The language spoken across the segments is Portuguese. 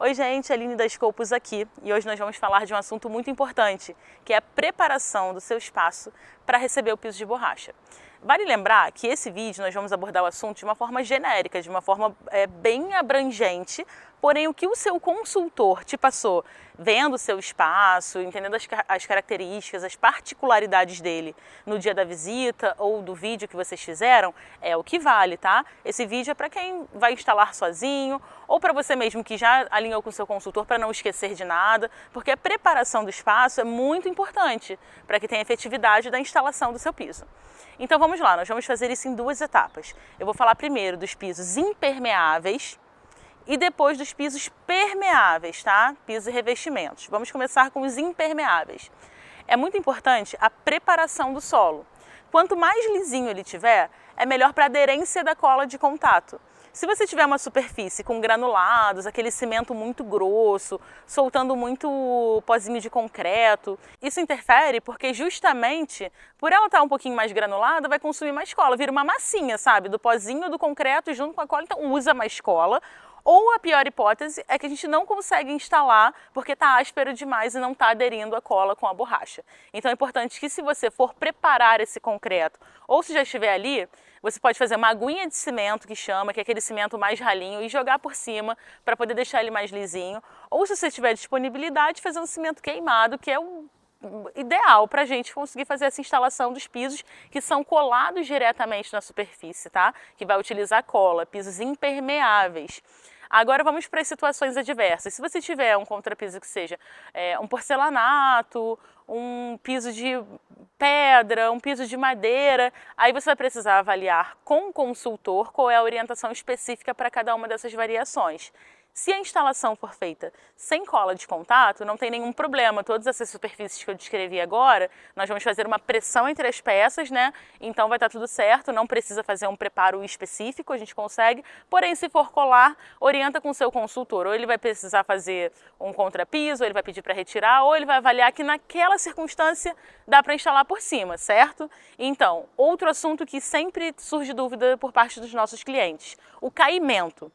Oi gente, Aline da Scopus aqui e hoje nós vamos falar de um assunto muito importante, que é a preparação do seu espaço para receber o piso de borracha. Vale lembrar que esse vídeo nós vamos abordar o assunto de uma forma genérica, de uma forma bem abrangente, porém o que o seu consultor te passou, vendo o seu espaço, entendendo as características, as particularidades dele no dia da visita ou do vídeo que vocês fizeram, é o que vale, tá? Esse vídeo é para quem vai instalar sozinho ou para você mesmo que já alinhou com o seu consultor para não esquecer de nada, porque a preparação do espaço é muito importante para que tenha efetividade da instalação do seu piso. Então vamos lá, nós vamos fazer isso em duas etapas. Eu vou falar primeiro dos pisos impermeáveis e depois dos pisos permeáveis, tá? Pisos e revestimentos. Vamos começar com os impermeáveis. É muito importante a preparação do solo. Quanto mais lisinho ele tiver, é melhor para a aderência da cola de contato. Se você tiver uma superfície com granulados, aquele cimento muito grosso, soltando muito pozinho de concreto, isso interfere porque justamente por ela estar um pouquinho mais granulada, vai consumir mais cola, vira uma massinha, sabe? Do pozinho do concreto junto com a cola, então usa mais cola. Ou a pior hipótese é que a gente não consegue instalar porque está áspero demais e não está aderindo a cola com a borracha. Então é importante que se você for preparar esse concreto ou se já estiver ali, você pode fazer uma aguinha de cimento que chama, que é aquele cimento mais ralinho, e jogar por cima para poder deixar ele mais lisinho. Ou se você tiver disponibilidade, fazer um cimento queimado, que é o ideal para a gente conseguir fazer essa instalação dos pisos que são colados diretamente na superfície, tá? Que vai utilizar cola, pisos impermeáveis. Agora vamos para as situações adversas. Se você tiver um contrapiso que seja um porcelanato, um piso de pedra, um piso de madeira, aí você vai precisar avaliar com o consultor qual é a orientação específica para cada uma dessas variações. Se a instalação for feita sem cola de contato, não tem nenhum problema. Todas essas superfícies que eu descrevi agora, nós vamos fazer uma pressão entre as peças, né? Então vai estar tudo certo, não precisa fazer um preparo específico, a gente consegue. Porém, se for colar, orienta com o seu consultor. Ou ele vai precisar fazer um contrapiso, ou ele vai pedir para retirar, ou ele vai avaliar que naquela circunstância dá para instalar por cima, certo? Então, outro assunto que sempre surge dúvida por parte dos nossos clientes, o caimento.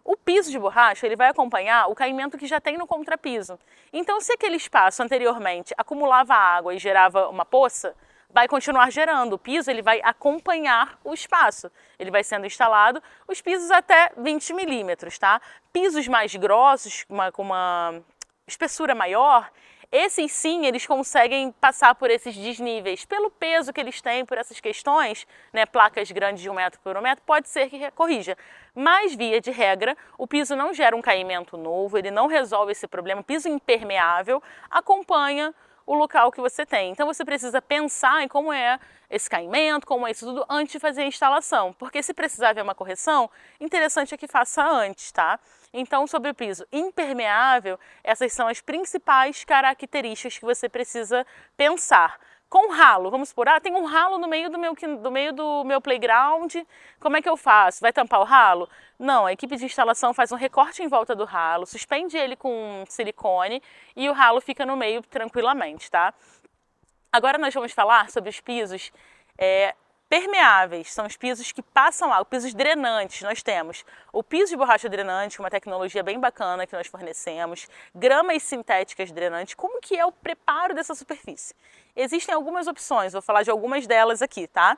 O piso de borracha ele vai acompanhar o caimento que já tem no contrapiso. Então, se aquele espaço anteriormente acumulava água e gerava uma poça, vai continuar gerando. O piso ele vai acompanhar o espaço. Ele vai sendo instalado, os pisos até 20 milímetros, tá? Pisos mais grossos, com uma espessura maior, esses sim, eles conseguem passar por esses desníveis, pelo peso que eles têm, por essas questões, né, placas grandes de 1 metro por 1 metro, pode ser que corrija. Mas, via de regra, o piso não gera um caimento novo, ele não resolve esse problema. O piso impermeável acompanha o local que você tem. Então você precisa pensar em como é esse caimento, como é isso tudo, antes de fazer a instalação. Porque se precisar haver uma correção, interessante é que faça antes, tá? Então, sobre o piso impermeável, essas são as principais características que você precisa pensar. Com ralo, vamos supor, tem um ralo no meio do meu playground, como é que eu faço? Vai tampar o ralo? Não, a equipe de instalação faz um recorte em volta do ralo, suspende ele com silicone e o ralo fica no meio tranquilamente, tá? Agora nós vamos falar sobre os pisos permeáveis, são os pisos que passam água, pisos drenantes. Nós temos o piso de borracha drenante, uma tecnologia bem bacana que nós fornecemos, gramas sintéticas drenantes. Como que é o preparo dessa superfície? Existem algumas opções, vou falar de algumas delas aqui, tá?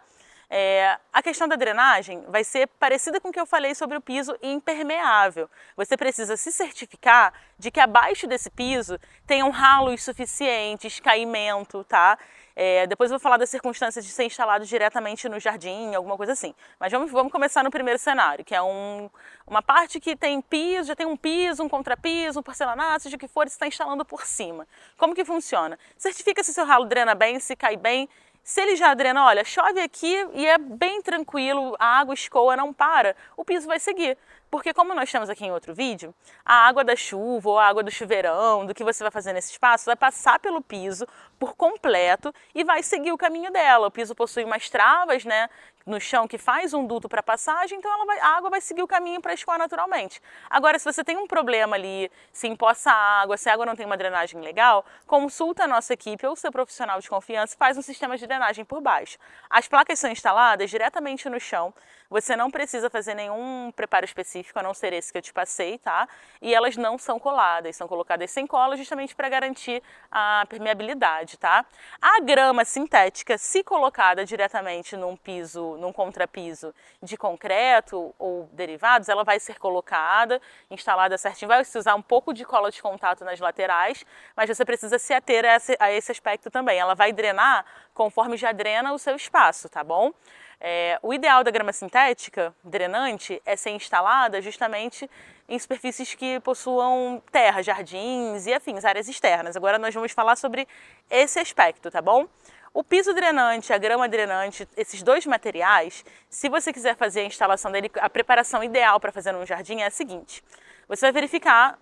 A questão da drenagem vai ser parecida com o que eu falei sobre o piso impermeável. Você precisa se certificar de que abaixo desse piso tenham ralos suficientes, caimento, tá? Depois eu vou falar das circunstâncias de ser instalado diretamente no jardim, alguma coisa assim. Mas vamos começar no primeiro cenário, que é uma parte que tem piso, já tem um piso, um contrapiso, um porcelanato, seja o que for, você está instalando por cima. Como que funciona? Certifica se seu ralo drena bem, se cai bem. Se ele já drena, olha, chove aqui e é bem tranquilo, a água escoa, não para, o piso vai seguir. Porque como nós temos aqui em outro vídeo, a água da chuva ou a água do chuveirão, do que você vai fazer nesse espaço, vai passar pelo piso por completo e vai seguir o caminho dela. O piso possui umas travas, né, no chão que faz um duto para passagem, então a água vai seguir o caminho para escoar naturalmente. Agora, se você tem um problema ali, se empoça a água, se a água não tem uma drenagem legal, consulta a nossa equipe ou o seu profissional de confiança e faz um sistema de drenagem por baixo. As placas são instaladas diretamente no chão, você não precisa fazer nenhum preparo específico, a não ser esse que eu te passei, tá? E elas não são coladas, são colocadas sem cola justamente para garantir a permeabilidade, tá? A grama sintética, se colocada diretamente num piso, num contrapiso de concreto ou derivados, ela vai ser colocada, instalada certinho, vai se usar um pouco de cola de contato nas laterais, mas você precisa se ater a esse aspecto também. Ela vai drenar conforme já drena o seu espaço, tá bom? O ideal da grama sintética, drenante, é ser instalada justamente em superfícies que possuam terra, jardins e afins, áreas externas. Agora nós vamos falar sobre esse aspecto, tá bom? O piso drenante, a grama drenante, esses dois materiais, se você quiser fazer a instalação dele, a preparação ideal para fazer num jardim é a seguinte: você vai verificar,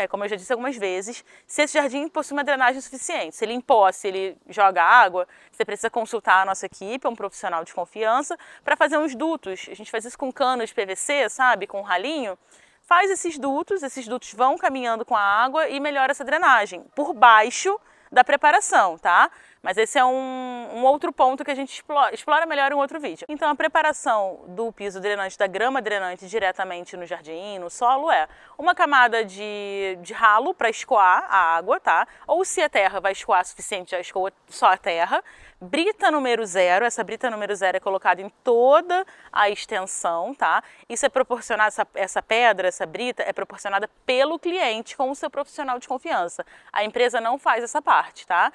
como eu já disse algumas vezes, se esse jardim possui uma drenagem suficiente. Se ele empoça, se ele joga água, você precisa consultar a nossa equipe, um profissional de confiança, para fazer uns dutos. A gente faz isso com canos de PVC, sabe, com um ralinho. Faz esses dutos vão caminhando com a água e melhora essa drenagem por baixo da preparação, tá? Mas esse é um outro ponto que a gente explora melhor em um outro vídeo. Então, a preparação do piso drenante, da grama drenante diretamente no jardim, no solo, é uma camada de ralo para escoar a água, tá? Ou se a terra vai escoar suficiente, já escoa só a terra. Brita número 0, essa brita número 0 é colocada em toda a extensão, tá? Isso é proporcionado, essa pedra, essa brita, é proporcionada pelo cliente com o seu profissional de confiança. A empresa não faz essa parte, tá?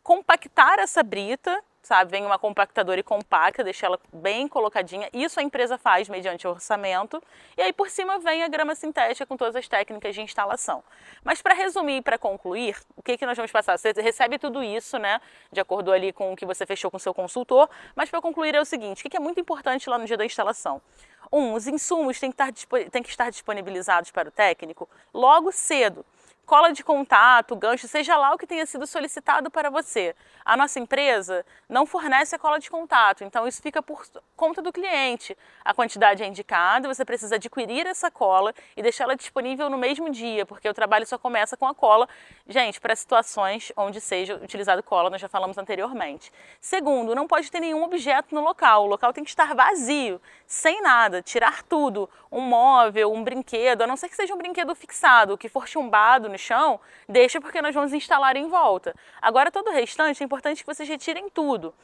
Compactar essa brita, sabe? Vem uma compactadora e compacta, deixa ela bem colocadinha. Isso a empresa faz mediante orçamento. E aí por cima vem a grama sintética com todas as técnicas de instalação. Mas para resumir e para concluir, o que nós vamos passar? Você recebe tudo isso, né? De acordo ali com o que você fechou com o seu consultor. Mas para concluir é o seguinte: o que é muito importante lá no dia da instalação? Os insumos têm que estar disponibilizados para o técnico logo cedo. Cola de contato, gancho, seja lá o que tenha sido solicitado para você. A nossa empresa não fornece a cola de contato, então isso fica por conta do cliente. A quantidade é indicada, você precisa adquirir essa cola e deixá-la disponível no mesmo dia, porque o trabalho só começa com a cola, gente, para situações onde seja utilizado cola, nós já falamos anteriormente. Segundo, não pode ter nenhum objeto no local, o local tem que estar vazio, sem nada, tirar tudo, um móvel, um brinquedo, a não ser que seja um brinquedo fixado, que for chumbado no chão, deixa, porque nós vamos instalar em volta. Agora, todo o restante, é importante que vocês retirem tudo.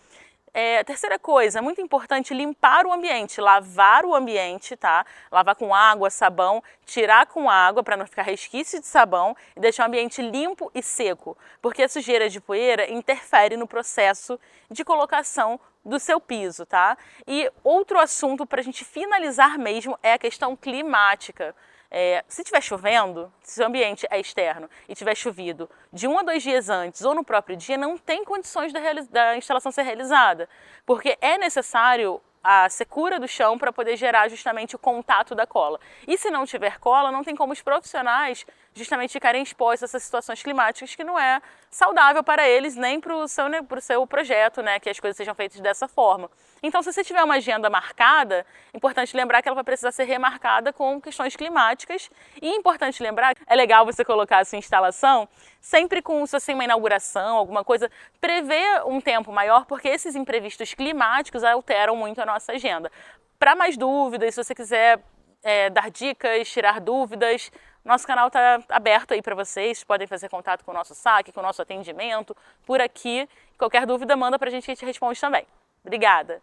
Terceira coisa, muito importante, limpar o ambiente, lavar o ambiente, tá? Lavar com água, sabão, tirar com água para não ficar resquício de sabão e deixar o ambiente limpo e seco, porque a sujeira de poeira interfere no processo de colocação do seu piso, tá? E outro assunto para a gente finalizar mesmo é a questão climática. Se estiver chovendo, se o ambiente é externo e tiver chovido de 1 a 2 dias antes ou no próprio dia, não tem condições da instalação ser realizada, porque é necessário a secura do chão para poder gerar justamente o contato da cola. E se não tiver cola, não tem como os profissionais justamente ficarem expostos a essas situações climáticas, que não é saudável para eles nem para o seu projeto, né, que as coisas sejam feitas dessa forma. Então, se você tiver uma agenda marcada, é importante lembrar que ela vai precisar ser remarcada com questões climáticas. E é importante lembrar que é legal você colocar a sua instalação sempre com, se você tem uma inauguração, alguma coisa, prever um tempo maior, porque esses imprevistos climáticos alteram muito a nossa agenda. Para mais dúvidas, se você quiser dar dicas, tirar dúvidas, nosso canal está aberto aí para vocês, podem fazer contato com o nosso saque, com o nosso atendimento, por aqui. Qualquer dúvida, manda para a gente responde também. Obrigada!